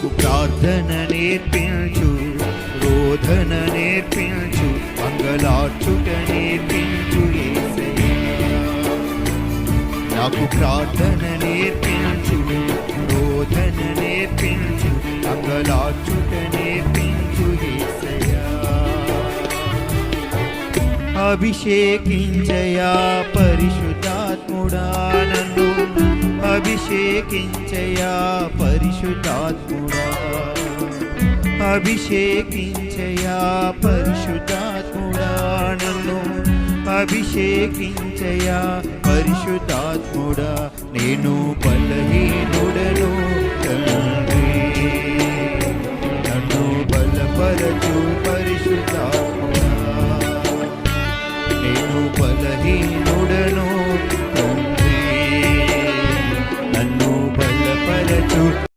నాకు ప్రార్థన నేర్పించు, రోధన నేర్పించు, అంగలార్చుట నేర్పించు యేసయ్యా. నాకు ప్రార్థన నేర్పించు, రోధన నేర్పించు, అంగలార్చుట నేర్పించు యేసయ్యా. అభిషేకించయా పరిశుద్ధాత్ముడా నన్ను, అభిషేకించయా పరిశుద్ధాత్ముడా, అభిషేకించయా పరిశుద్ధాత్ముడా నన్ను, అభిషేకించయా పరిశుద్ధాత్ముడా. నేను బలహీనుడను